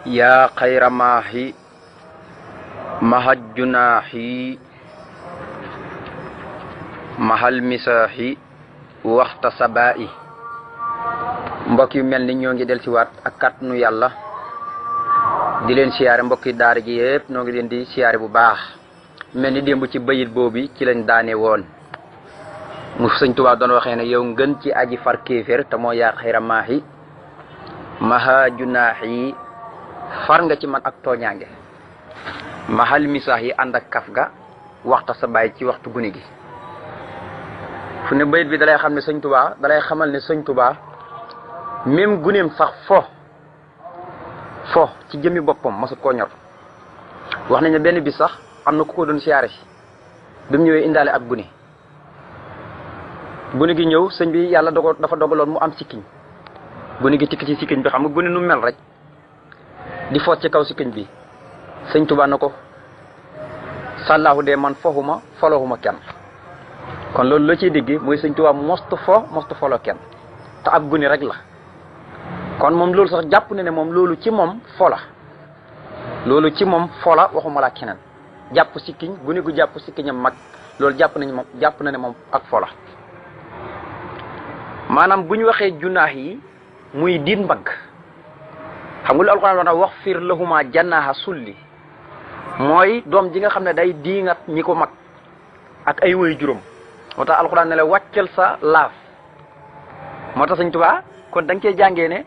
yaa xayra maahi mahaj junaahi mahal misaahi waxta sabaa'i. mbokk yu mel ni ñoo ngi del si waat ak kàttanu yàlla di leen siyaare mbokki daara ji yëpp ñoo ngi leen di siyaare bu baax. mel ni démb ci bayit boobu ci lañ daane woon mu sëñ Tuubaa doon waxee ne yow ngën ci aji far kéeféer te moo yaa xayra maahi maha junaahi far nga ci man ak tooñaange mahal misaax yi ànd ak kaf ga waxta sa bàyyi ci waxtu guni gi. fu ne bayit bi dalay xam ne sëñ Tuubaa dalay xamal ne sëñ Tuubaa même guneem sax fo ci jëmmi boppam masut koo ñor. wax nañ ne benn bis sax am na ku ko doon siyaare si bi mu ñëwee indaale ab gune gi ñëw sëñ bi yàlla dafa dogaloon mu am sikkiñ gune gi tikk ci sikkiñ bi xam nga gune nu mel rek di foot ci kaw sikkiñ bi. sëñ Tuubaa na ko sàllaahu de man foxuma foloxuma kenn. kon loolu la ciy dégg mooy sëñ Tuubaa mostu folo kenn te ab gune rek la. kon moom loolu sax jàpp na ne moom loolu ci moom fola waxuma la keneen jàpp sikkiñ gune gu jàpp sikkiñam mag loolu jàpp na ne moom ak fola. maanaam bu ñu waxee junaax yi muy diin mbagg xam nga lu alxuraan wax fir lahuma jannaaha sulli mooy doom ji nga xam ne day diingat ñi ko mag ak ay woy juróom. moo tax alxuraan ne la wàccal sa laaf. moo tax sëñ Tuubaa kon da nga cee jàngee ne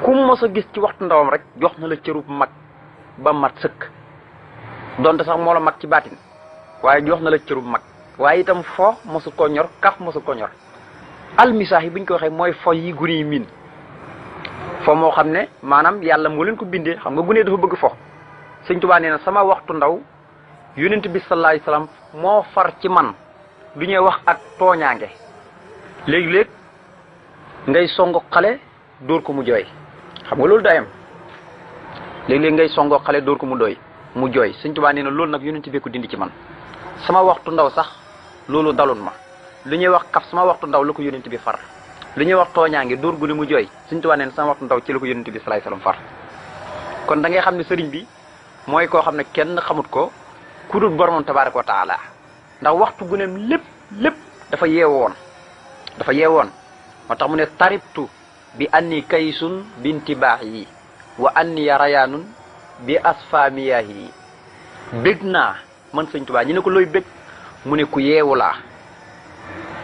ku mos a gis ci waxtu ndawam rek jox na la cërub mag ba mat sëkk donte sax moo la mag ci baatin waaye jox na la cërub mag. waaye itam fo mosu ko ñor kaf mosu ko ñor. almisaax yi bu ñu ko waxee mooy fo yi gune yi miin fo moo xam ne maanaam yàlla moo leen ko bindee xam nga gune dafa bëgg fo. sëñ Tuubaa nee na sama waxtu ndaw yonent bi sallallahu alayhi wasallam moo far ci man du ñuy wax ak tooñaange. léegi-léeg ngay songo xale dóor ko mu jooy xam nga loolu dayam léegi-léeg ngay songo xale dóor ko mu jooy sëñ Tuubaa nee na loolu nag yonent bi ko dindi ci man. sama waxtu ndaw sax loolu dalun ma lu ñuy wax kaf sama waxtu ndaw la ko yonent bi far lu ñuy wax tooñaange dóor gu ne mu jooy sëñ Tuubaa nee na sama waxtu ndaw ci la ko yonent bi sallallahu alayhi wasallam far. kon da ngay xam ne sëriñ bi mooy koo xam ne kenn xamut ko ku dul boromam tabaaraka wa taala ndax waxtu guneem lépp dafa yeewoon moo tax mu ne taribtu bi anni kaysun binti baax yi wa anni rayaanun bi asfaamiyaah yi bég naa man sëñ Tuubaa ñu ne ko looy bég mu ne ku yeewu laa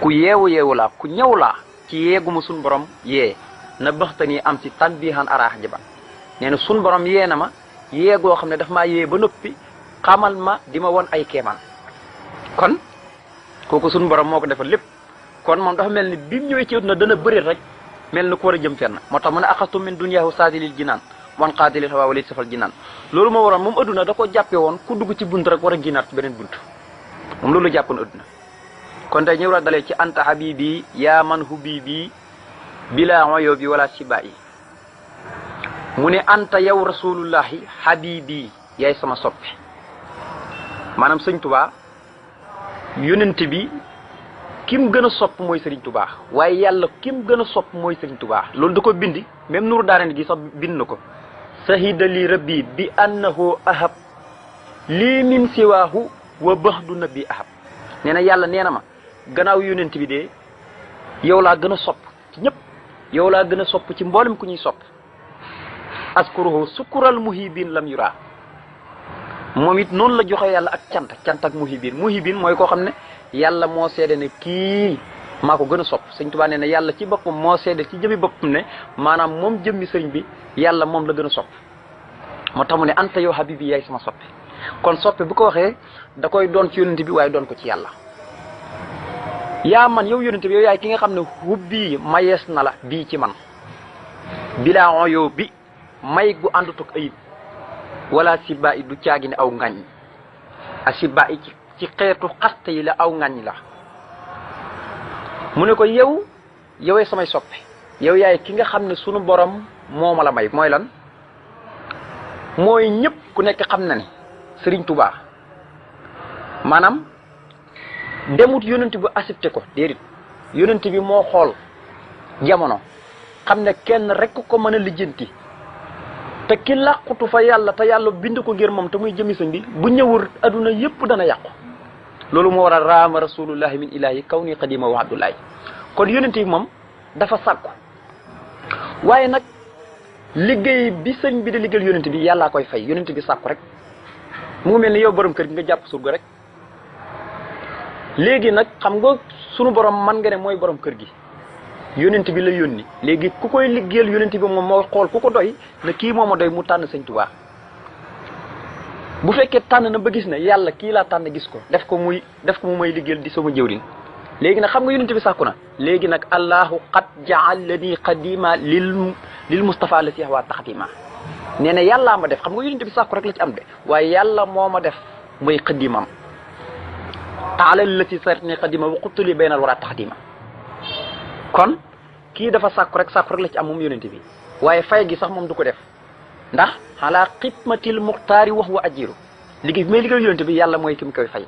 ku ñëw laa ci yeeguma sun borom yee na baxtani am si tan biixan araax jiba nee na sun borom yee na ma yeegoo xam ne daf maa yee ba noppi xamal ma di ma won ay keemaan. kon kooku suñu borom moo ko defal lépp. kon moom dafa mel ni bi mu ñëwee ci àdduna dana bëri rek mel ni ku war a jëm fenn moo tax mu ne axastu min dunyaahu saadilil jinaan wan qaadilil hawaa walit safal jinaan loolu moo waroon moom àdduna da ko jàppee woon ku dugg ci bunt rek war a génnaat ci beneen bunt moom loolu jàppoon àdduna. kon tey ñëw la dalee ci anta habibi yaa man hubibi bila oyo bi wala siba yi mu ne anta yow rasulullahi habibi yaay sama soppe. maanaam sëñ Tuubaa yonent bi kim gën a sopp mooy sëriñ Tuubaa waaye yàlla kim gën a sopp mooy sëriñ Tuubaa loolu da ko bindi même Nuuru Daarayni gi sax bind na ko sahida li rabbi bi annahu ahab lii min siwaahu wa baxdu nabi ahab. nee na yàlla nee na ma gannaaw yonent bi de yow laa gën a sopp ci ñëpp yow laa gën a sopp ci mboolem ku ñuy sopp askuruhu sukural muhibin lam yura. moom it noonu la joxe yàlla ak cant ak muhibin mooy koo xam ne yàlla moo seede ne kii maa ko gën a sopp. sëñ Tuubaa nee na yàlla ci boppam moo seede ci jëmmi boppam ne maanaam moom jëmmi sëriñ bi yàlla moom la gën a sopp. moo tax mu ne anta yow habibi yaay sama soppe. kon soppe bu ko waxee da koy doon ci yonent bi waaye doon ko ci yàlla. yaa man yow yonent bi yow yaay ki nga xam ne hubbi mayees na la bii ci man bilaa on yow bi may gu àndut ak ayib wala siba yi du caagi ne aw ngañ a siba yi ci xeetu xaste yi la aw ngañ la. mu ne ko yowee samay soppe yow yaay ki nga xam ne sunu borom moo ma la may mooy lan mooy ñëpp ku nekk xam na ne Sëriñ Tuubaa maanaam demut yonent bu accepté ko déedéet yonent bi moo xool jamono xam ne kenn rek ko mën a lijjanti te ki làqutu fa yàlla te yàlla bind ko ngir moom te muy jëmi sëñ bi bu ñëwul adduna yépp dana yàqu. loolu moo waral raama rasulullahi min ilahi kaw ni qadima wa abdullahi. kon yonent bi moom dafa sàkku waaye nag liggéey bi sëñ bi di liggéeyal yonent bi yàllaa koy fay yonent bi sàkku rek mu ngi mel ni yow borom kër gi nga jàpp surga rek. léegi nag xam nga sunu borom man nga ne mooy borom kër gi yonent bi la yónni léegi ku koy liggéeyal yonent bi moom moo xool ku ko doy na kii moo ma doy mu tànn sëñ Tuubaa. bu fekkee tànn na ba gis ne yàlla kii laa tànn gis ko def ko mu may liggéeyal di sama jëwriñ léegi nag xam nga yonent bi sàkku na léegi nag allahu qad ja'alani qadima lil Mustafa la si waa taxatima nee na yàllaa ma def xam nga yonent bi sàkku rek la ci am de waaye yàlla moo ma def muy xadimam taalal la si sarni qadima wa qutuli baynal wara taxatima kon kii dafa sàkku rek la ci am moom yonent bi waaye fay gi sax moom du ko def ndax ala xidmatil muxtaari wax wa ajiru liggéey bi may liggéey yonent bi yàlla mooy ki mu koy fay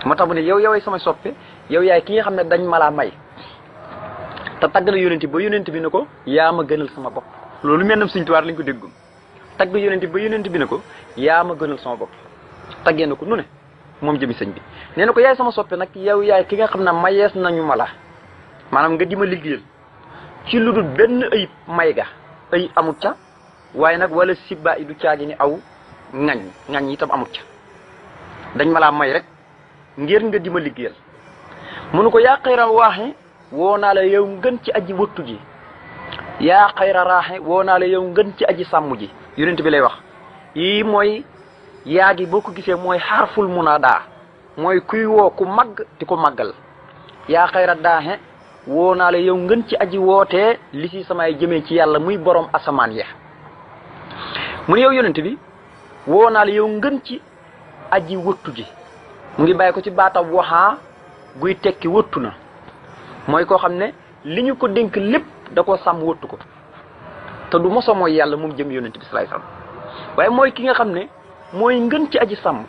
moo tax mu ne yow yoway sama soppe yow yaay ki nga xam ne dañ ma laa may te tagg na yonent bi ba yonent bi ne ko yaa ma gënal sama bopp loolu mel na Sëñ Tuubaa lañ ko déggum tagg yonent bi ba yonent bi ne ko yaa ma gënal sama bopp taggee na ko nu ne moom jëmi sëñ bi nee na ko yaay sama soppe nag yow yaay ki nga xam ne mayees nañu ma la maanaam nga di ma liggéeyal ci lu dul benn ayib may ga ayib amut ca waaye nag wala sibba i du caagi ni aw ŋañ itam amut ca dañ ma laa may rek ngir nga di ma liggéeyal munu ko yaa xayra waaxe woo naa la yow ngën ci aji wëttu ji yaa xayra raaxe woo naa la yow ngën ci aji sàmm ji yonent bi lay wax yii mooy yaa gi boo ko gisee mooy xarful munaada mooy kuy woo ku màgg di ko màggal yaa xayra daaxe woo naa la yow ngën ci aji wootee li si samay jëmee ci yàlla muy borom asamaan ya mu ne yow yonent bi woo naa la yow ngën ci aji wëttu ji mu ngi bàyyi ko ci baatab waxaa guy tekki wëttu na mooy koo xam ne li ñu ko dénk lépp da koo sàmm wëttu ko te du moso mooy yàlla moom jëm yonent bi sallallahu alayhi wasallam waaye mooy ki nga xam ne mooy ngën ci aji sàmm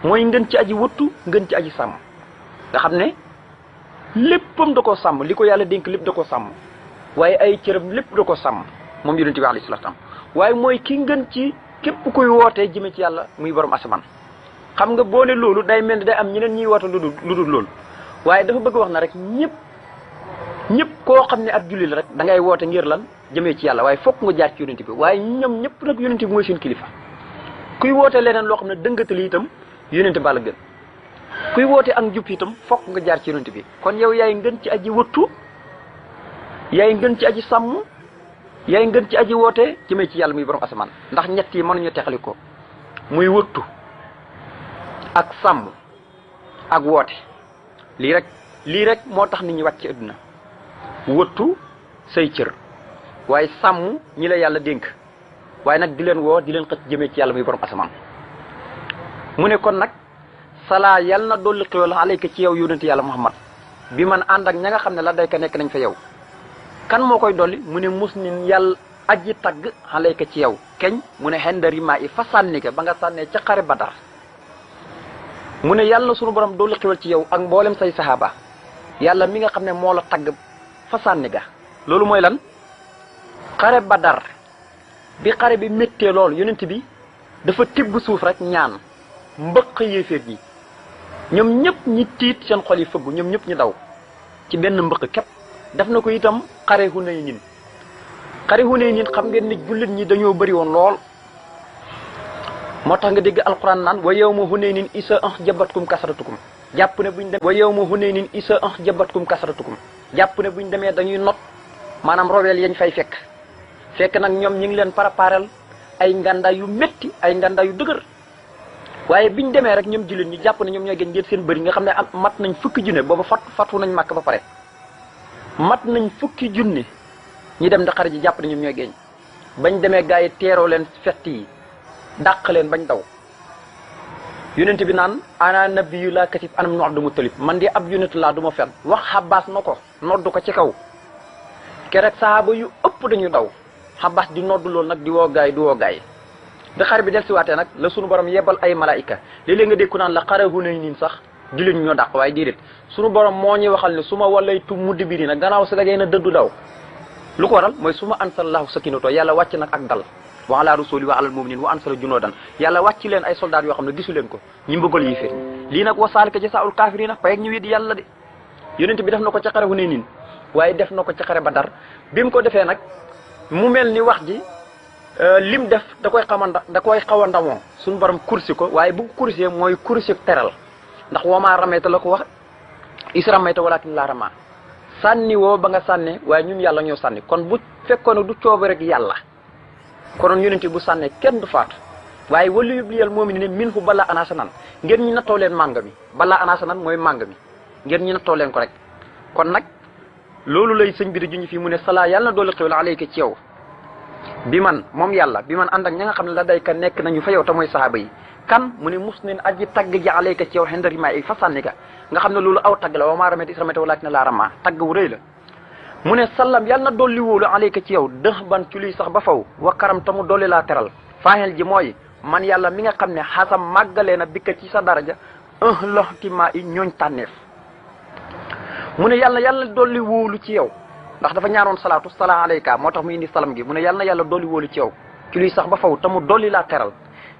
mooy ngën ci aji wëttu ngën ci aji sàmm nga xam ne léppam da koo sàmm li ko yàlla dénk lépp da koo sàmm waaye ay cëram lépp da koo sàmm moom yonent bi alayhi salaam waaye mooy ki ngën ci képp kuy wootee jëme ci yàlla muy borom asamaan xam nga boole loolu day mel ni day am ñeneen ñuy woote lu dul loolu waaye dafa bëgg wax na rek ñëpp koo xam ne ab julli la rek da ngay woote ngir lan jëmee ci yàlla waaye fokk nga jaar ci yonent bi waaye ñoom ñëpp nag yonent bi mooy seen kilifa kuy woote leneen loo xam ne dëngatali itam yonent ba la gën kuy woote ak njub itam fokk nga jaar ci yonent bi kon yow yaay ngën ci aji wëttu yaay ngën ci aji sàmm yaay ngën ci aji woote jëmee ci yàlla muy borom asamaan ndax ñett yi mënuñu teqali ko muy wëttu ak sàmm ak woote lii rek moo tax nit ñi wàcc ci àdduna wëttu say cër waaye sàmm ñi la yàlla dénk waaye nag di leen woo di leen xëcc jëmee ci yàlla muy borom asamaan mu ne kon nag salaa yàlla na dolli xéwal alayka ci yow yonent yàlla Muhammad bi man ànd ak ña nga xam ne la dayka nekk nañ fa yow kan moo koy dolli mu ne mus nin yàlla aji tagg alayka ci yow keñ mu ne xendari maa i fa sànni ka ba nga sànnee ca xare Badar mu ne yàlla na sunu borom dolli xéwal ci yow ak mboolem say sahaaba yàlla mi nga xam ne moo la tagg fa sànni ga loolu mooy lan xare Badar bi xare bi méttee loolu yonent bi dafa tibb suuf rek ñaan mbëq yéeféer yi ñoom ñëpp ñi tiit seen xol yi fëggu ñoom ñëpp ñu daw ci benn mbëq képp def na ko itam xare Hunaynin xam ngeen ni jullit ñi dañoo bëri woon lool moo tax nga dégg alquran naan wa yawma Hunaynin isa jabatkum kasratukum jàpp ne buñ dem wa yawma Hunaynin isa jabatkum kasratukum jàpp ne buñ demee dañuy not maanaam robeel yañ fay fekk nag ñoom ñi ngi leen préparel ay ngàndaay yu métti ay ngàndaay yu dëgër waaye biñ demee rek ñoom jullit ñi jàpp ne ñoom ñooy gën ngeen seen bëri nga xam ne am mat nañ fukki junne booba fatu nañ màkk ba pare mat nañ fukki junne ñi dem di xare ji jàpp ne ñoom ñooy géeñ bañ demee gars yi teeroo leen fett yi dàq leen bañ daw yonent bi naan ana nabiyyu laa kasib anam nu Abdul Muttalib man di ab yonent laa du ma fen wax Xabbaas na ko noddu ko ci kaw keroog sahaaba yu ëpp dañu daw Xabbaas di noddu loolu nag di woo gaay bi xare bi del siwaatee nag la sunu borom yebal ay malaayika léeg-léeg nga dégg ku naan la xare Hunaynin sax jullit ñoo dàq waaye déedéet sunu borom moo ñuy waxal ne su ma walaytu mudbiriina gannaaw si da ngay na dëddu daw lu ko waral mooy su ma ansalallahu sakinatoo yàlla wàcc nag ak dal wa ala rasuli wa alal muminin wa ansala junudan yàlla wàcc leen ay soldat yoo xam ne gisu leen ko ñi mbëggal yi fir lii nag wa saalika jasaa'ul kaafiriina pay ak ñu weddi yàlla de yonent bi def na ko ca xare Hunayn waaye def na ko ca xare Badar bi mu ko defee nag mu mel ni wax ji lim def da koy xaw a ndamoo suñu borom kursi ko waaye bu kursee mooy kursi teral ndax wama ramayta la ko wax is ramayta walakin laa ramaa sànni woo ba nga sànne waaye ñun yàlla ñoo sànni kon bu fekkoon du cooba rek yàlla konoon yonent bu sànnee kenn du faatu waaye wala yubliyal mu'miniina minhu balaa anaasanan ngeen ñi nattoo leen màng mi balaa anaasanan mooy màng mi ngeen ñi nattoo leen ko rek kon nag loolu lay sëñ bi di juñu fii mu ne salaa yàlla na doole xéwal alayka ci yow bi man moom yàlla bi man ànd ak ña nga xam ne la dayka nekk nañu fa yow te mooy sahaaba yi kan mu ne mus nen aji tagg ji alayka ci yow xendari maa yi fa sànni ka nga xam ne loolu aw tagg la wa maa ramayta is ramayta walaakinna laa ramaa tagg wu rëy la mu ne sallam yàlla na dolli wóolu alayka ci yow dëx ban ci luy sax ba faw wa karam ta mu dolli laa teral faaxel ji mooy man yàlla mi nga xam ne xasam màggalee na bikka ci sa daraja loxtimaa yi ñooñ tànneef mu ne yàlla dolli wóolu ci yow ndax dafa ñaanoon salaatu salaa alayka moo tax mu indi salam gi mu ne yàlla na yàlla dolli wóolu ci yow ci luy sax ba faw te mu dolli laa teral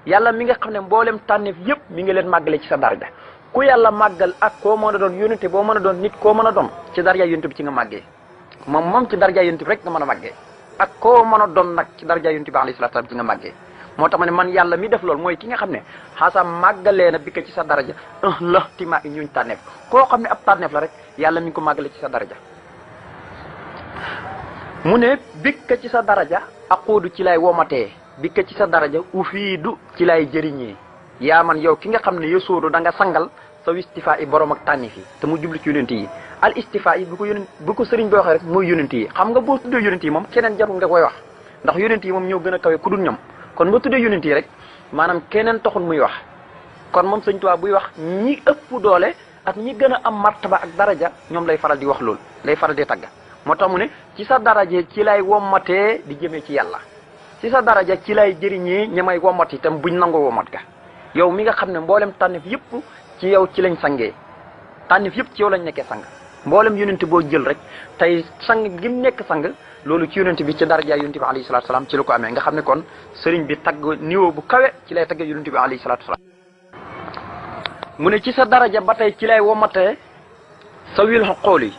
yàlla mi nga xam ne mboolem tànneef yépp mi ngi leen màggale ci sa daraja ku yàlla màggal ak koo mën a doon yónente boo mën a doon nit koo mën a doon ci daraja yónente bi ci nga màggee moom ci daraja yónente bi rek nga mën a màggee ak koo mën a doon nag ci daraja yónente bi alayhi salaatu salaam ci nga màggee moo tax ma ne man yàlla mi def loolu mooy ki nga xam ne xaasa màggalee na bi ko ci sa daraja la timaa i ñuñ tànneef koo xam ne ab tànneef la rek yàlla mi ngi ko màggale ci sa daraja mu ne bikka ci sa daraja aquudu ci lay womatee bikka ci sa daraja ufiidu ci lay jëriñee yaa man yow ki nga xam ne yosóodu da nga sangal sa istifaa yi borom ak tànnif yi te mu jublu ci yonent yi al istifaa yi bu ko sëriñ bi waxee rek mooy yonent yi xam nga boo tuddee yonent yi moom keneen jarul nga koy wax ndax yonent yi moom ñoo gën a kawe ku dul ñoom kon boo tuddee yonent yi rek maanaam keneen taxul muy wax kon moom sëñ Tuubaa buy wax ñi ëpp doole ak ñi gën a am martaba ak daraja ñoom lay faral di wax loolu lay faral di tagga moo tax mu ne ci sa daraja ci lay wommatee di jëmee ci yàlla ci sa daraja ci lay jëriñee ñamay wommat itam buñ nangoo wommat ga yow mi nga xam ne mboolem tànnif yëpp ci yow ci lañ sangee tànnif yëpp ci yow lañ nekkee sang mboolem yonent boo jël rek tey sang gi mu nekk sang loolu ci yonent bi ci daraja yonent bi alayhi salaatu salaam ci la ko amee nga xam ne kon sëriñ bi tagg niveau bu kawe ci lay taggee yonent bi alayhi salaatu salaam mu ne ci sa daraja ba tey ci lay wommatee sa wil xool yi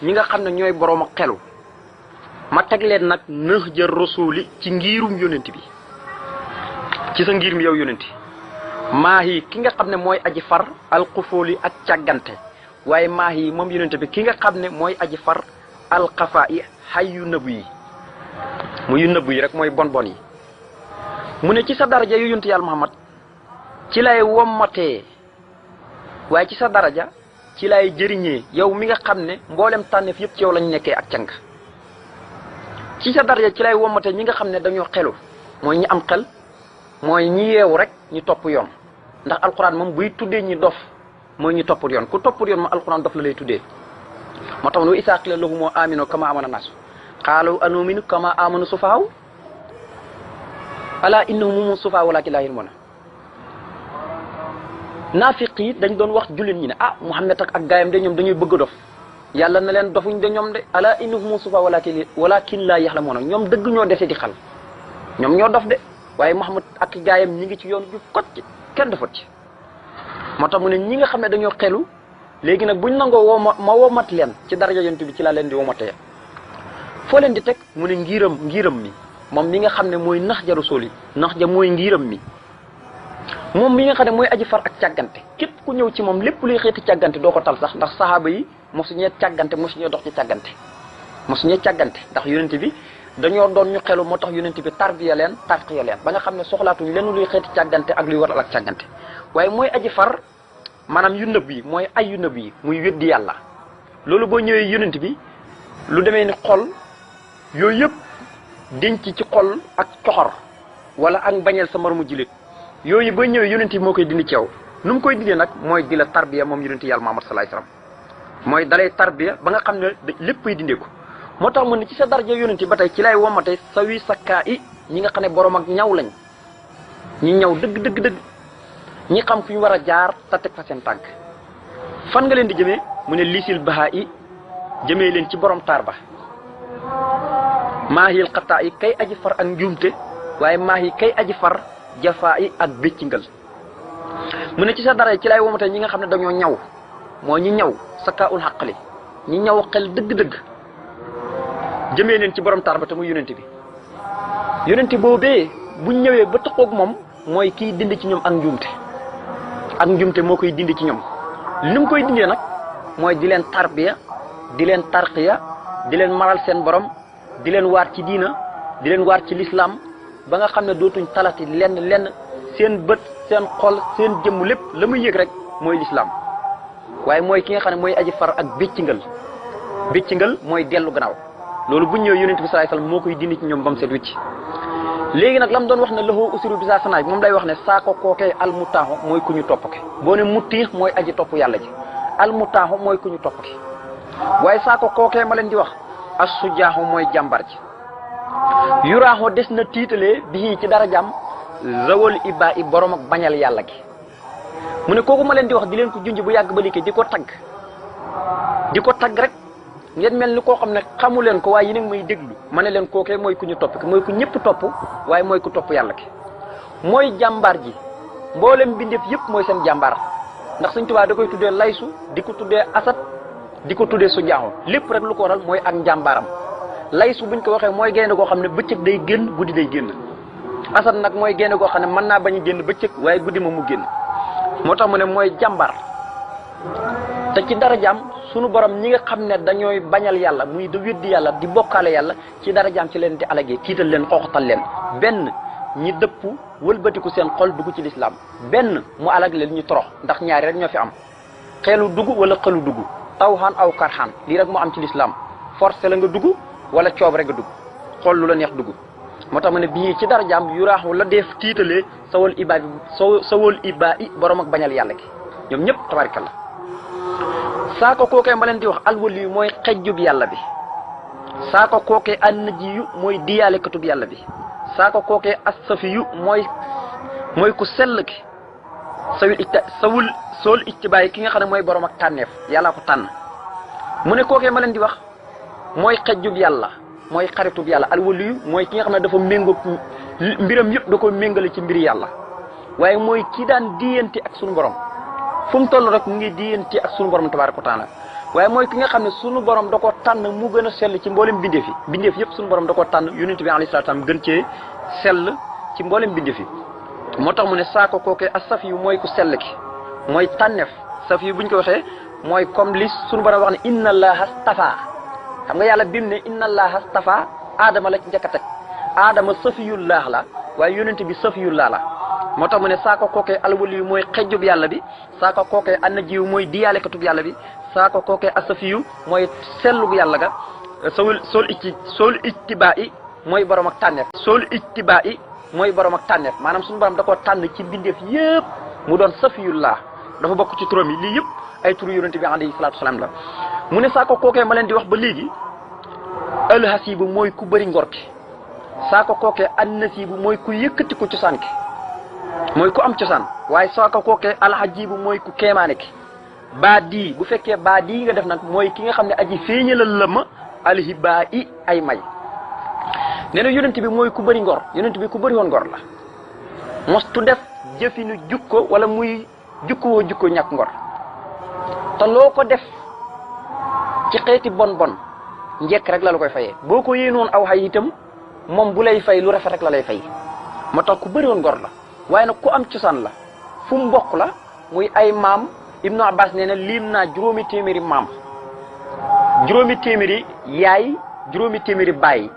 ñi nga xam ne ñooy borom ak xelu ma teg leen nag nëx jër rasuli ci ngirum yonent bi ci sa ngir mi yow yonent maax yi ki nga xam ne mooy aji far alxufooli ak càggante waaye maax yi moom yonent bi ki nga xam ne mooy aji far alxafa yi xay yu nëbb yi mu yu nëbb yi rek mooy bon bon yi mu ne ci sa daraja yu yonent yàlla Muhammad ci lay wommatee waaye ci sa daraja ci lay jëriñee yow mi nga xam ne mboolem tànneef yëpp ci yow lañ nekkee ak cang ci sa daraja ci lay wommatee ñi nga xam ne dañoo xelu mooy ñi am xel mooy ñi yeewu rek ñi topp yoon ndax alquran moom buy tuddee ñi dof mooy ñi toppul yoon ku toppul yoon moom alquran dof la lay tuddee moo tax wa izaa qiila lahumu aaminu kamaa aamana naas qaalu anu'minu kamaa aamana sufahaaw alaa innahum humu sufahaaw walaakin laa ya'lamuun naafiq yi dañ doon wax jullit ñi ne Muhammad ak gaayam de ñoom dañuy bëgg dof yàlla na leen dofuñ de ñoom de alaa innahum humu sufahaaw walaakin laa ya'lamuun ñoom dëgg ñoo dese di xal ñoom ñoo dof de waaye Muhammad ak gaayam ñi ngi ci yoon ju kot ci kenn defut ci moo tax mu ne ñi nga xam ne dañoo xelu léegi nag buñ nangoo ma womat leen ci daraja yonent bi ci laa leen di womatee foo leen di teg mu ne ngiram mi moom mi nga xam ne mooy nax ja rasul yi nax ja mooy ngiram mi moom mi nga xam ne mooy aji far ak càggante képp ku ñëw ci moom lépp luy xeeti càggante doo ko tal sax ndax sahaaba yi mosuñee càggante mosuñee dox ci càggante mosuñee càggante ndax yonent bi dañoo doon ñu xelu moo tax yonent bi tarbiya leen tarqiya leen ba nga xam ne soxlaatuñu leen luy xeeti càggante ak luy waral ak càggante waaye mooy aji far maanaam yu nëbb yi mooy ay yu nëbb yi muy weddi yàlla loolu boo ñëwee yonent bi lu demee ni xol yooyu yëpp denc ci xol ak coxor wala ak bañeel sa moromu jullit yooyu boo ñëwee yonent bi moo koy dindi ci yow nu mu koy dindee nag mooy di la tarbiya moom yonent yàlla Muhammad sallallahu alayhi wasallam mooy dalay tarbiya ba nga xam ne léppay dindee ko moo tax mu ne ci sa daraja yonent ba tey ci lay womate sa wi sakkaa i ñi nga xam ne borom ak ñaw lañ ñi ñaw dëgg ñi xam fu ñu war a jaar te teg fa seen tànk fan nga leen di jëmee mu ne liisil bahaa i jëmee leen ci borom taar ba maahil xataa yi kay aji far ak njuumte waaye maahi kay aji far jafaa yi ak béccingal mu ne ci sa dara ci lay womate ñi nga xam ne dañoo ñaw moo ñi ñaw sa kaa ul xaqali ñi ñaw xel dëgg-dëgg jëmee leen ci borom taar ba te muy yonente bi yonente boobee buñ ñëwee ba tëqoog moom mooy kiy dindi ci ñoom ak njumte moo koy dindi ci ñoom li mu koy dindee nag mooy di leen tarbiya di leen tarqiya di leen maral seen borom di leen waar ci diina di leen waar ci lislaam ba nga xam ne dootuñ talati lenn seen bët seen xol seen jëmm lépp la muy yëg rek mooy lislaam waaye mooy ki nga xam ne mooy aji far ak béccingal mooy dellu gannaaw loolu bu ñëwee yonent bi sallallahu alayhi wasallam moo koy dindi ci ñoom ba mu set wicc léegi nag lam doon wax ne lahu usru bi sa sanaaj moom lay wax ne saako kookee almutaaxu mooy ku ñu topp ke boo ne mutiix mooy aji topp yàlla ji almutaaxu mooy ku ñu topp ke waaye saako kookee ma leen di wax as sujaaxu mooy jàmbar ji yuraaxu des na tiitalee bii ci dara jàmm zawal ibaa i borom ak bañal yàlla gi mu ne kooku ma leen di wax di leen ko junj bu yàgg ba liggéey di ko tagg rek ngeen mel ni koo xam ne xamu leen ko waaye yéen a ngi may déglu ma ne leen kookee mooy ku ñu topp ki mooy ku ñëpp topp waaye mooy ku topp yàlla ki mooy jàmbaar ji mboolem bindeef yëpp mooy seen jàmbaar ndax Sëñ Tuubaa da koy tuddee laysu di ko tuddee asat di ko tuddee su jaaxu lépp rek lu ko waral mooy ak njàmbaaram laysu buñ ko waxee mooy gaynde goo xam ne bëccëg day génn guddi day génn asat nag mooy gaynde goo xam ne mën naa bañ a génn bëccëg waaye guddi moom mu génn moo tax mu ne mooy jàmbaar te ci darajaam sunu borom ñi nga xam ne dañooy bañal yàlla muy da weddi yàlla di bokkaale yàlla ci darajaam ci leen di alagee tiital leen xooxatal leen benn ñi dëpp wëlbatiku seen xol dugg ci lislaam benn mu alag leen ñu torox ndax ñaari rek ñoo fi am xeelu dugg wala xelu dugg tawxaan aw karxaan lii rek moo am ci lislaam forcé la nga dugg wala coob rek nga dugg xool lu la neex dugg moo tax ma ne bii ci darajaam yu raaxu la def tiitalee sawal ibaa i borom ak bañal yàlla ki ñoom ñëpp tabarikalla saako kookee ma leen di wax alwali yu mooy xejjub yàlla bi saako kookee annaji yu mooy diyaalekatub yàlla bi saako kookee assafi yu mooy ku sell ki sool ittibaay ki nga xam ne mooy borom ak tànneef yàllaa ko tànn mu ne kookee ma leen di wax mooy xejjub yàlla mooy xaritub yàlla alwali yu mooy ki nga xam ne dafa méngoo mbiram yëpp da ko méngale ci mbiri yàlla waaye mooy ki daan diyante ak sunu borom fu mu toll rek mu ngi diyante ak sunu borom tabaaraka wa taala waaye mooy ki nga xam ne sunu borom da ko tànn mu gën a sell ci mboolem bindeef yëpp sunu borom da ko tànn yonent bi alayhi salaam gën cee sell ci mboolem bindeef yi moo tax mu ne saako kookee as saf yu mooy ku sell ki mooy tànneef saf yu buñ ko waxee mooy comme li sunu borom wax ne inna allaha stafa xam nga yàlla bim ne inna allaha stafa aadama la ci njëkk a teg aadama safiyullah la waaye yonent bi safiyullah la moo tax mu ne saako kookee alwali yu mooy xejjub yàlla bi saako kookee annajiw mooy diyaalekatub yàlla bi saako kookee asafiyu mooy sellug yàlla ga sool ijtibaa i mooy borom ak tànneef mooy borom ak tànneef maanaam suñu borom da koo tànn ci bindeef yëpp mu doon safiyullah dafa bokk ci turam yi lii yëpp ay turu yonente bi alayhi salaatu wasalaam la mu ne saako kookee ma leen di wax ba léegi alhasibu mooy ku bëri ngor ki saako kookee annasibu mooy ku yëkkati ko cosaan ki mooy ku am cosaan waaye saako kookee alhajibu mooy ku kéemaane ki baa dii bu fekkee baa dii nga def nag mooy ki nga xam ne aji feeñalal la ma alhibaa i ay may nee na yonent bi mooy ku bëri ngor yonent bi ku bëri woon ngor la mostu def jëfinu jukko wala muy jukko ñàkk ngor te loo ko def ci xeeti bon njekk rek la koy fayee boo ko yéenoon aw xay itam moom bu lay fay lu rafet rek la lay fay moo tax ku bëri woon ngor la waaye nag ku am cosaan la fu mu bokk la muy ay maam Ibnu Abbas nee na liim naa juróomi téeméeri maam juróomi téeméeri yaay juróomi téeméeri baay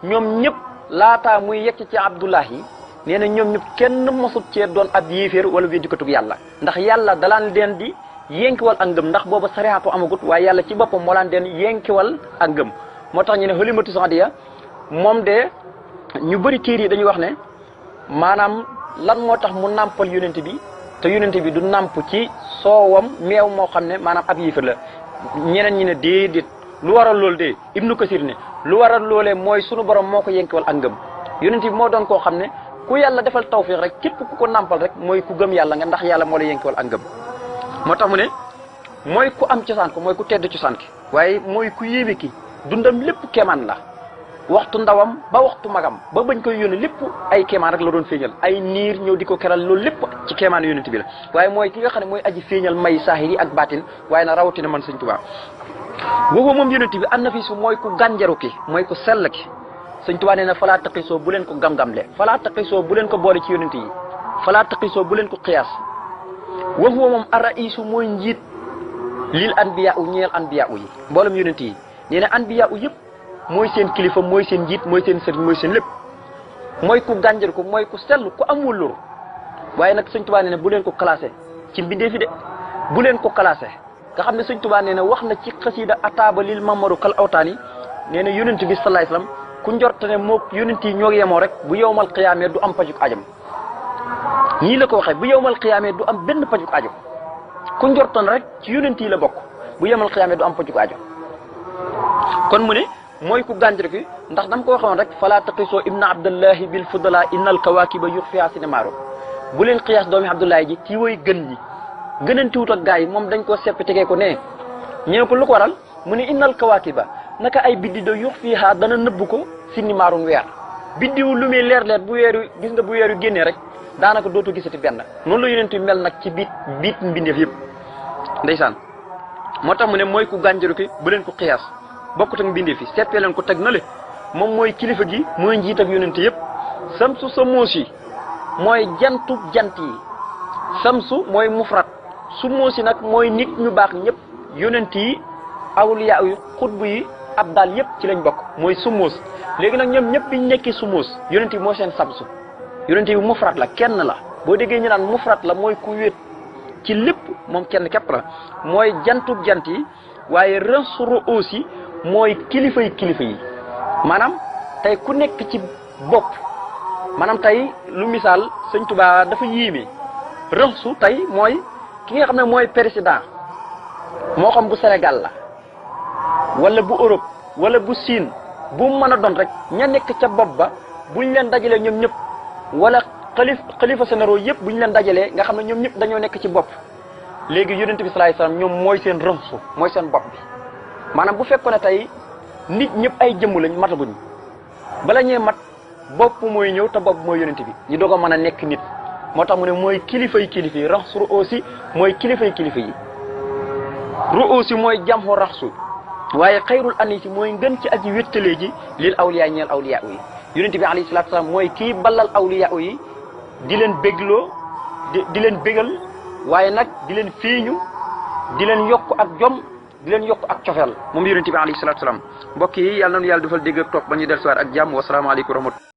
ñoom ñëpp laataa muy yegg ci Abdullahi nee na ñoom ñëpp kenn mosut cee doon ab yéeféer wala weddikatub yàlla ndax yàlla dalaan leen di yenkiwal ak ngëm ndax booba sariyaatu amagut waaye yàlla ci boppam moo laan den yenkiwal ak ngëm moo tax ñu ne Halimatu Saadiya moom de ñu bëri téere yi dañuy wax ne maanaam lan moo tax mu nàmpal yonent bi te yonent bi du nàmp ci soowam meew moo xam ne maanaam ab yéeféer la ñeneen ñi ne déedéet lu waral loolu de Ibnu Kasir ne lu waral loolee mooy sunu borom moo ko yenkiwal ak ngëm yonent bi moo doon koo xam ne ku yàlla defal tawfiq rek képp ku ko nàmpal rek mooy ku gëm yàlla nga ndax yàlla moo la yenkiwal ak ngëm moo tax mu ne mooy ku am cosaan ko mooy ku tedd cosaan ki waaye mooy ku yéeme ki dundam lépp kemaan la waxtu ndawam ba waxtu magam ba bañ koy yónni lépp ay kéemaan rek la doon feeñal ay niir ñëw di ko keral loolu lépp ci kéemaan yonent bi la waaye mooy ki nga xam ne mooy aji feeñal may saahir yi ak baatin waaye na rawatina man sëñ Tuubaa boobu moom yonent bi an na fi su mooy ku gànjaru ki mooy ku sell ki sëñ Tuubaa nee na falaa taqisoo bu leen ko gam-gamle falaa taqisoo bu leen ko boole ci yonent yi falaa taqisoo bu leen ko xiyaas wa huwa moom ar-ra'iisu mooy njiit lil anbiya u ñeel anbiya u yi mboolem yonent yi nee na anbiya u yëpp mooy seen kilifa mooy seen njiit mooy seen sëriñ mooy seen lépp mooy ku gànjar ko mooy ku sell ku amul lor waaye nag sëñ Tuubaa nee na bu leen ko classé ci mbindee fi de bu leen ko classé nga xam ne sëñ Tuubaa nee na wax na ci xasida ataaba lil mamaru kal awtaani nee na yonent bi salaay salaam ku njort ne moo yonent yi ñoo yemoo rek bu yowmal qiyaamee du am pajuk ajam ñii la ko waxee bu yowmal qiyaamee du am benn pajuk ajo ku njortoon rek ci yonent yi la bokk bu yowmal qiyaamee du am pajuk ajo kon mu ne mooy ku gànjar ki ndax dama ko waxoon rek fala taqisoo ibna abdallahi bil fudala innal kawakiba yux fiha sinamaro bu leen xiyaas doomi abdullahi ji ci woy gën ñi gënantiwut ak gaa yi moom dañ koo sepp tegee ko ne ñëw ko lu ko waral mu ne innal kawakiba naka ay biddi do yux fiha dana nëbb ko sinimaarum weer biddiwu lu muy leer bu weeru gis nga bu weeru génnee rek daanaka dootu gisati benn noonu la yonent mel nag ci biit mbindeef yëpp ndeysaan moo tax mu ne mooy ku gànjaru ki bu leen ko xiyaas bokkut ak mbindeef yi seppee leen ko teg na le moom mooy kilifa gi mooy njiit ak yonent yëpp samsu sa moos yi mooy jantub jant yi samsu mooy mufrat su moos yi nag mooy nit ñu baax ñëpp yonent yi awliya yi xutbu yi ab daal yëpp ci lañ bokk mooy su moos léegi nag ñoom ñëpp biñ nekki su moos yonent yi mooy seen samsu yonent yi mufrat la kenn la boo déggee ñu naan mufrat la mooy ku wéet ci lépp moom kenn képp la mooy jantub jant yi waaye rensuro aussi mooy kilifa yi maanaam tey ku nekk ci bopp maanaam tey lu misaal sëñ Tuubaa dafa yéeme rensu tey mooy ki nga xam ne mooy président moo xam bu Sénégal la wala bu Europe wala bu Siin bu mu mën a doon rek ña nekk ca bopp ba buñ leen dajalee ñoom ñëpp wala xalifa généraux yëpp bu ñu leen dajalee nga xam ne ñoom ñëpp dañoo nekk ci bopp léegi yonent bi salaay salaam ñoom mooy seen rëmsu mooy seen bopp bi maanaam bu fekkoon ne tey nit ñëpp ay jëmm lañ mataguñ bala ñee mat bopp mooy ñëw te bopp mooy yonent bi ñu doog a mën a nekk nit moo tax mu ne mooy kilifa yi raxsu aussi mooy kilifa yi ru aussi mooy jamxu raxsu waaye xayrul anisi mooy ngën ci aji wéttalee ji lil awliya ñeel awliya yi yonent bi alayhi salaatu salaam mooy kii ballal awliya yi di leen bégloo di leen bégal waaye nag di leen feeñu di leen yokk ak jom di leen yokk ak cofeel moom yonent bi alayhi salaatu salaam mbokk yi yàlla na nu yàlla defal dégg ak topp ba ñu dellusiwaat ak jàmm wasalaamaaleykum wa rahmatulah